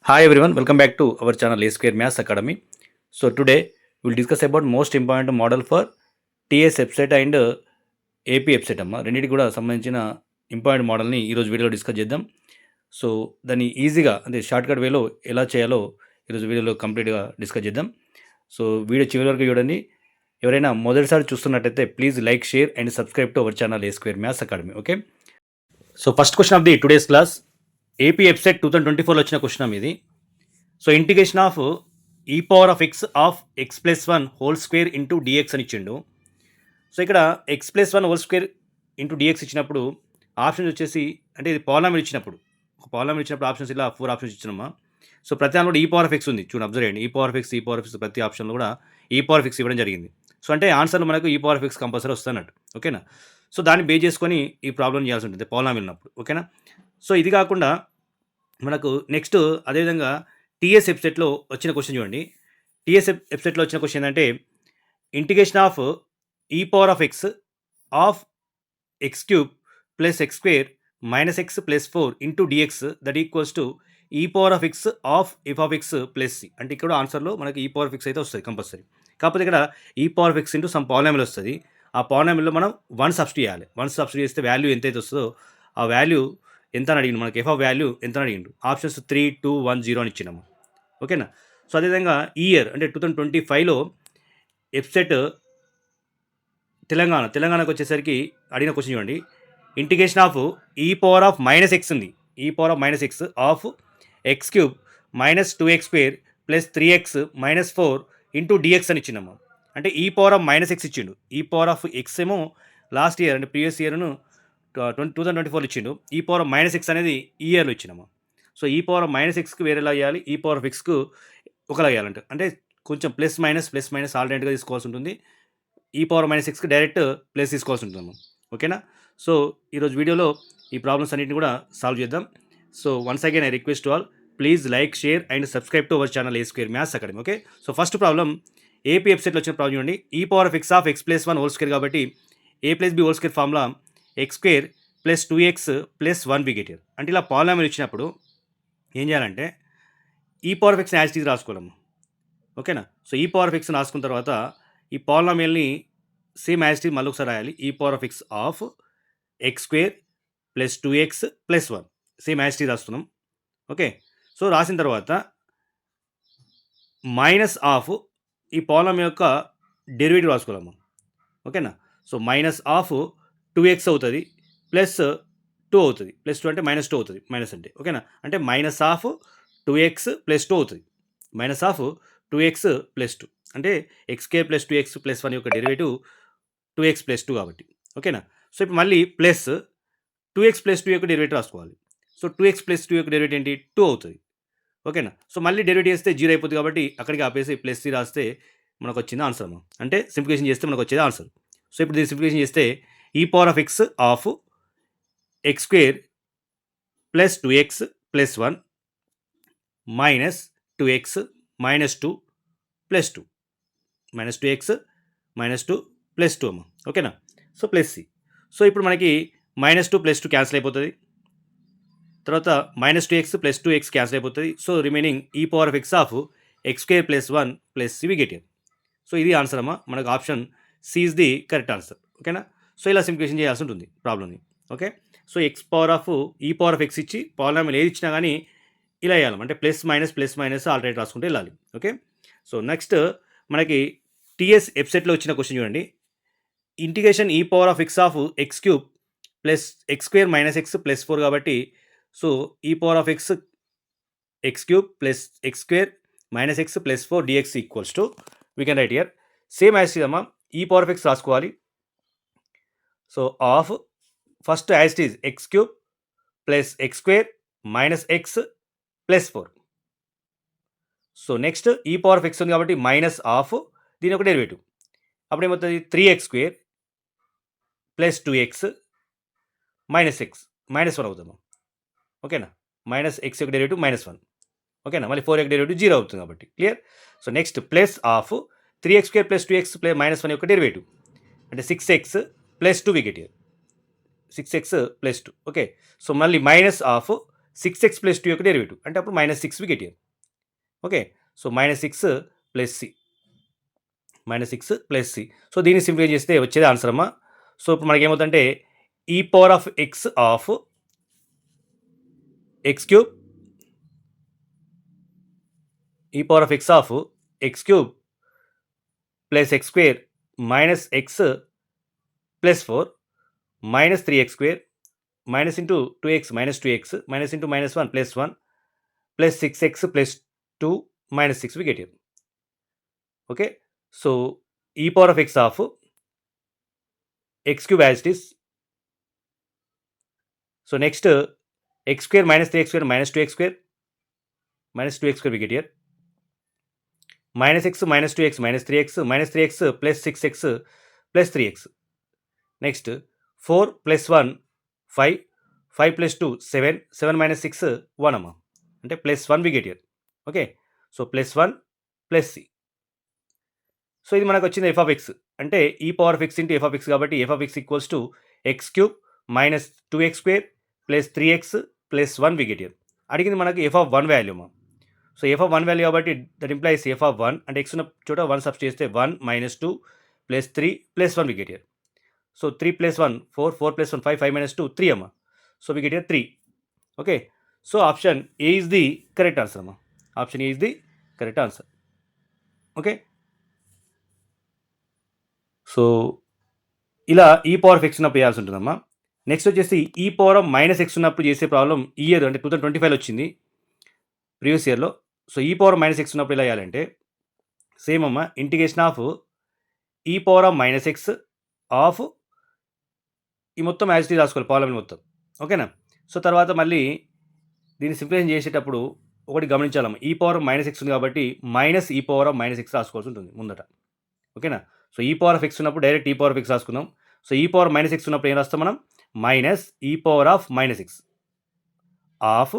Hi everyone, welcome back to our channel A Square Maths Academy. So today we'll discuss about most important model for TS EBSET and AP EBSET అమ్మ రెండింటికి కూడా సంబంధించిన important మోడల్ని ఈరోజు వీడియోలో discuss చేద్దాం. So దాన్ని ఈజీగా అంటే షార్ట్కట్ వేలో ఎలా చేయాలో ఈరోజు వీడియోలో కంప్లీట్గా డిస్కస్ చేద్దాం. సో వీడియో చివరి వరకు చూడండి. ఎవరైనా మొదటిసారి చూస్తున్నట్టయితే please like, share and subscribe to our channel A square maths academy. Okay, so first question of the today's class AP EAPCET 2024లో వచ్చిన క్వశ్చన్ ఇది. So integration of e power of x of x plus 1 whole square into dx అని ఇచ్చిండు. So ఇక్కడ x plus 1 whole square into dx ఇచ్చినప్పుడు options వచ్చేసి అంటే ఇది పాలినామిల్ ఇచ్చినప్పుడు ఆప్షన్స్ ఇలా 4 ఆప్షన్స్ ఇచ్చినమ్మా. సో ప్రతి దానిలో కూడా ఈ పవర్ ఆఫ్ ఎక్స్ ఉంది, చూడండి అబ్జర్వ్ చేయండి. ఈ పవర్ ఆఫ్ ఎక్స్ ప్రతి ఆప్షన్లో కూడా ఈ పవర్ ఆఫ్ ఎక్స్ ఇవ్వడం జరిగింది. సో అంటే ఆన్సర్లో మనకు ఈ పవర్ ఆఫ్ ఎక్స్ కంపల్సరీ వస్తున్నట్టు. ఓకేనా, సో దాన్ని బేస్ చేసుకొని ఈ ప్రాబ్లం చేయాల్సి ఉంటుంది పాలినామిల్ ఉన్నప్పుడు. ఓకేనా, సో ఇది కాకుండా మనకు నెక్స్ట్ అదేవిధంగా టీఎస్ వెబ్సైట్లో వచ్చిన క్వశ్చన్ చూడండి. టీఎస్ వెబ్సైట్లో వచ్చిన క్వశ్చన్ ఏంటంటే integration of e power of x of x cube plus x square minus x plus 4 into dx that equals to e power of x of f of x plus c. అంటే ఇక్కడ ఆన్సర్లో మనకి ఈ power of X అయితే వస్తుంది compulsory. కాకపోతే ఇక్కడ ఈ power of x into some polynomial వస్తుంది. ఆ పాలినామిల్లో మనం 1 సబ్స్టిట్యూట్ చేయాలి. 1 సబ్స్టిట్యూట్ చేస్తే వాల్యూ ఎంతైతే వస్తుందో ఆ వాల్యూ ఎంత అని అడిగిండు. మనకి ఎఫ్ ఆఫ్ వాల్యూ ఎంత అని అడిగిండు. ఆప్షన్స్ 3, 2, 1, 0 అని ఇచ్చినాము. ఓకేనా, సో అదేవిధంగా ఈ ఇయర్ అంటే 2025లో ఎబ్సెట్ తెలంగాణకు వచ్చేసరికి అడిగిన క్వశ్చన్ చూడండి. Integration of e power of minus x ఉంది. E power of minus x of x cube minus 2x square plus 3x minus 4 into dx అని ఇచ్చినాము. అంటే e power of minus X ఇచ్చిండు. ఈ పవర్ ఆఫ్ ఎక్స్ ఏమో last year అంటే previous ఇయర్ను 2024 ఇచ్చిండు. ఈ పవర్ ఆఫ్ మైనస్ ఎక్స్ అనేది ఈ ఇయర్లో ఇచ్చినాము. So e power of minus ఎక్స్కి వేరేలా వేయాలి, ఈ పవర్ ఆఫ్ ఎక్స్కు ఒకలా వేయాలంటే అంటే కొంచెం ప్లస్ మైనస్ ఆల్టర్నేట్గా తీసుకోవాల్సి ఉంటుంది. ఈ పవర్ మైనస్ ఎక్స్కి డైరెక్ట్ ప్లస్ తీసుకోవాల్సి ఉంటుంది. ఓకేనా, సో ఈరోజు వీడియోలో ఈ ప్రాబ్లమ్స్ అన్నింటిని కూడా సాల్వ్ చేద్దాం. So once again I request all please like, share and subscribe to our channel A square maths academy. Okay, so first problem AP వెబ్సైట్లో వచ్చిన ప్రాబ్లం చూడండి. E power of x of x plus 1 whole square కాబట్టి a plus b whole square formula x square plus 2x plus 1 బిగేటియర్. అంటే ఇలా polynomial ఇచ్చినప్పుడు ఏం చేయాలంటే ఈ పవర్ ఆఫ్ ఎక్స్ని యాజ్ ఇట్ ఈజ్ రాసుకోవాలమ్మా. ఓకేనా, సో ఈ పవర్ ఆఫ్ ఎక్స్ని రాసుకున్న తర్వాత ఈ పాలినామిల్ని సేమ్ యాజ్ ఇట్ ఈజ్ మళ్ళీ ఒకసారి రాయాలి. E power of x of x square plus 2x plus 1 same as it is రాస్తున్నాం. ఓకే, సో రాసిన తర్వాత మైనస్ ఆఫ్ ఈ పాలినామిల్ యొక్క డెరివేటివ్ రాసుకోవాలమ్మా. ఓకేనా, సో మైనస్ ఆఫ్ 2x అవుతుంది ప్లస్ 2 అవుతుంది. ప్లస్ 2 అంటే మైనస్ 2 అవుతుంది. మైనస్ అంటే ఓకేనా, అంటే మైనస్ ఆఫ్ 2x ప్లస్ 2 అవుతుంది. మైనస్ ఆఫ్ 2x ప్లస్ 2 అంటే X square plus 2x plus 1 యొక్క డెరివేటివ్ 2x ప్లస్ 2 కాబట్టి. ఓకేనా, సో ఇప్పుడు మళ్ళీ ప్లస్ 2x ప్లస్ 2 యొక్క డెరివేటివ్ రాసుకోవాలి. సో 2x ప్లస్ 2 యొక్క డెరివేటివ్ ఏంటి 2 అవుతుంది. ఓకేనా, సో మళ్ళీ డెరివేటివ్ చేస్తే 0 అయిపోతుంది కాబట్టి అక్కడికి ఆపేసి ప్లస్ 3 రాస్తే మనకు వచ్చింది ఆన్సర్ అమ్మా. అంటే సింప్లిఫికేషన్ చేస్తే మనకు వచ్చేది ఆన్సర్. సో ఇప్పుడు దీన్ని సింప్లిఫికేషన్ చేస్తే ఈ power of x of x square plus 2x plus 1 minus 2x minus 2 plus 2 minus 2x minus 2 plus 2 అమ్మ. ఓకేనా, సో ప్లస్ సి. సో ఇప్పుడు మనకి మైనస్ 2 ప్లస్ 2 క్యాన్సిల్ అయిపోతుంది. తర్వాత minus 2x plus 2x cancel అయిపోతుంది. So remaining e power of x of x square plus 1 plus C we get here. So ఇది answer అమ్మా. మనకు option C is the correct answer. ఓకేనా, so ఇలా simplification చేయాల్సి ఉంటుంది ప్రాబ్లమ్ని. Okay, so x power of e power of x ఇచ్చి polynomial ఏది ఇచ్చినా కానీ ఇలా వేయాలి. అంటే ప్లస్ మైనస్ ఆల్టర్నేట్ రాసుకుంటే వెళ్ళాలి. ఓకే, సో నెక్స్ట్ మనకి టీఎస్ వెబ్సైట్లో వచ్చిన క్వశ్చన్ చూడండి. Integration e power of x of x cube plus x square minus x plus 4 కాబట్టి so e power of x x cube plus x square minus x plus 4 d x equals to we can write here same as అమ్మా. E power of x రాసుకోవాలి. So of first as it is x cube plus x square minus x plus 4. So next ఈ power of X ఉంది కాబట్టి minus of దీని ఒక derivative. అప్పుడు ఏమవుతుంది 3x square plus 2x minus x minus 1 అవుతుంది. ఓకేనా, మైనస్ ఎక్స్ యొక్క డెరివేటివ్ మైనస్ 1. ఓకేనా, మళ్ళీ 4 యొక్క డెరివేటివ్ 0 అవుతుంది కాబట్టి clear. So next plus of 3x square plus 2x plus minus 1 యొక్క డెరివేటివ్ అంటే 6x plus 2 we get here 6x plus 2. Okay, so మళ్ళీ మైనస్ ఆఫ్ 6x ప్లస్ 2 యొక్క డెరివేటివ్ అంటే అప్పుడు -6 we get here. Okay. So -6 plus C. -6 plus C. So దీన్ని simplify చేస్తే వచ్చేది answer అమ్మా. సో ఇప్పుడు మనకేమవుతుందంటే e power of x of x cube e power of x of x cube plus x square minus x plus 4 minus 3x square minus into 2x minus 2x minus into -1 plus 1 plus 6x plus 2 minus 6 we get here. Okay, so e power of x of x cube as it is. So next x square minus 3x square minus 2x square we get here. Minus x minus 2x minus 3x plus 6x plus 3x. Next 4 plus 1 5 plus 2 7 minus 6 1 amma ante plus 1 we get here. Okay, so plus 1 plus C. So ఇది మనకు వచ్చింది f of x అంటే e power of x into f of x కాబట్టి f of x equals to x cube minus 2x square plus 3x plus 1 we get here. అడిగింది మనకి f of 1 value మా. So f of 1 value కాబట్టి that implies f of 1 అంటే x ఉన్న చోట 1 substitute చేస్తే 1 minus 2 plus 3 plus 1 we get here. So 3 plus 1 4 plus 1 5 minus 2 3 అమ్మా. So we get here 3. Okay, so option A is the correct answer అమ్మా. Option A is the correct answer. Okay, so ఇలా e power of X ఉన్నప్పుడు చేయాల్సి ఉంటుందమ్మా. Next వచ్చేసి ఈ power of minus x ఉన్నప్పుడు చేసే ప్రాబ్లం ఈ ఇయర్ అంటే 2025 వచ్చింది ప్రీవియస్ ఇయర్లో. So e power of minus x ఉన్నప్పుడు ఎలా చేయాలంటే సేమ్ అమ్మా, integration of e power of minus x of ఈ మొత్తం యాజ్ టీ రాసుకోవాలి ప్రాబ్లం మొత్తం. ఓకేనా. సో తర్వాత మళ్ళీ దీన్ని సింప్లిఫికేషన్ చేసేటప్పుడు ఒకటి గమనించాలమ్మా, ఈ పవర్ మైనస్ ఎక్స్ ఉంది కాబట్టి minus e power of minus X రాసుకోవాల్సి ఉంటుంది ముందట. ఓకేనా. So e power of X ఉన్నప్పుడు డైరెక్ట్ ఈ power of X రాసుకుందాం. So e power minus x ఉన్నప్పుడు ఏం రాస్తాం మనం, minus e power of minus x of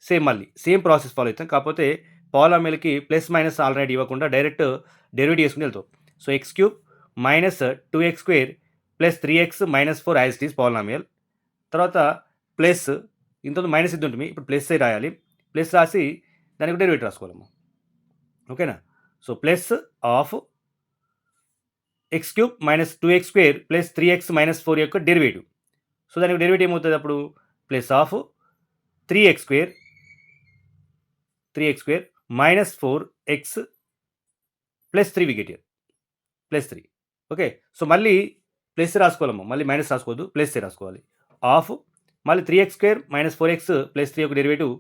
same మళ్ళీ సేమ్ ప్రాసెస్ ఫాలో అవుతాం. కాకపోతే పాలినామియల్కి ప్లస్ మైనస్ ఆల్రెడీ ఇవ్వకుండా డైరెక్ట్ డెరివేటివ్ చేసుకుని వెళ్తాం. So X cube minus 2x square plus 3x minus 4 as it is polynomial. తర్వాత ప్లస్ ఇంత మైనస్ ఇది ఉంటుంది, ఇప్పుడు ప్లస్ రాయాలి. ప్లస్ రాసి దానికి డెరివేటివ్ రాసుకోవాలమ్మా. ఓకేనా. So plus of x cube minus 2x square plus 3x minus 4 యొక్క డెరివేటివ్. సో దానికి డెరివేటివ్ ఏమవుతుంది అప్పుడు, plus of 3x square minus 4x plus 3 we get here plus 3. Okay, so మళ్ళీ ప్లస్ రాసుకోవాలమ్మా, మళ్ళీ మైనస్ రాసుకోవద్దు, ప్లస్ రాసుకోవాలి. ఆఫ్ మళ్ళీ 3x square minus 4x plus 3 యొక్క derivative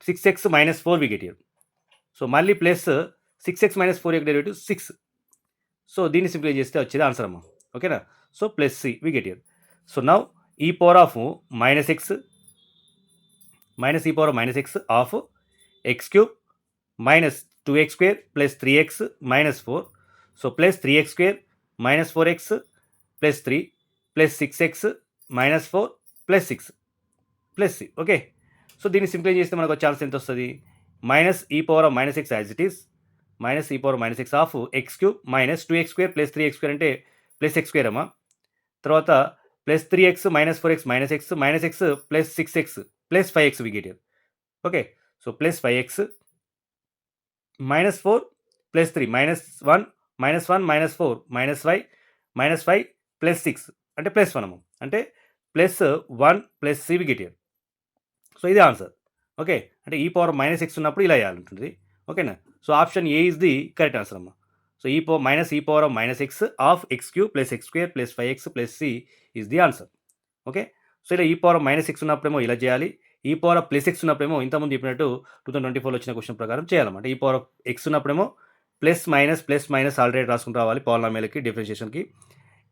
6x minus 4 we get here. So మళ్ళీ ప్లస్ 6x మైనస్ 4 యొక్క derivative 6. So దీన్ని సింప్లిఫై చేస్తే వచ్చేది ఆన్సర్ అమ్మా. ఓకేనా. So plus C we get here. So now e power of minus x minus e power of minus x of x cube minus 2x square plus 3x minus 4. So plus 3x square minus 4x plus 3 plus 6x minus 4 plus 6 plus c. Okay, so దీన్ని simplify చేస్తే మనకు వచ్చే answer ఎంత వస్తుంది, minus e power of minus x as it is minus e power minus x of x cube minus 2x square plus 3x square అంటే plus x square అమ్మా. తర్వాత plus 3x minus 4x minus x plus 6x plus 5x we get here. Okay, so plus 5x minus 4 plus 3 minus 1 minus 4 minus 5 plus 6 అంటే plus 1 అమ్మ, అంటే plus 1 plus C we get here. So ఇది answer. Okay, అంటే e power minus x ఉన్నప్పుడు ఇలా చేయాలంటుంది. ఓకేనా. So option A is the correct answer అమ్మా. So e power minus e power of minus x of x cube plus x square plus 5x plus C is the answer. Okay, so ఇలా e power of minus x ఉన్నప్పుడేమో ఇలా చేయాలి, ఈ power of plus X ఉన్నప్పుడేమో ఇంతకుముందు చెప్పినట్టు 2024లో వచ్చిన question ప్రకారం చేయాలన్నమాట. ఈ పవర్ ఆఫ్ ఎక్స్ ఉన్నప్పుడేమో ప్లస్ మైనస్ ఆల్రెడీ రాసుకుంటూ రావాలి పాలినామియల్కి డిఫరెన్షియేషన్కి.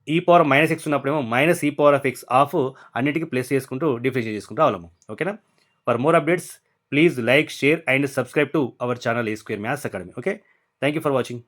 E power of minus x ఉన్నప్పుడేమో minus e power of x of అన్నిటికీ ప్లస్ చేసుకుంటూ డిఫరెన్షియేట్ చేసుకుంటూ రావాలమ్మా. ఓకేనా. For more updates please like, share and subscribe to our channel A Square Maths Academy. Okay, thank you for watching.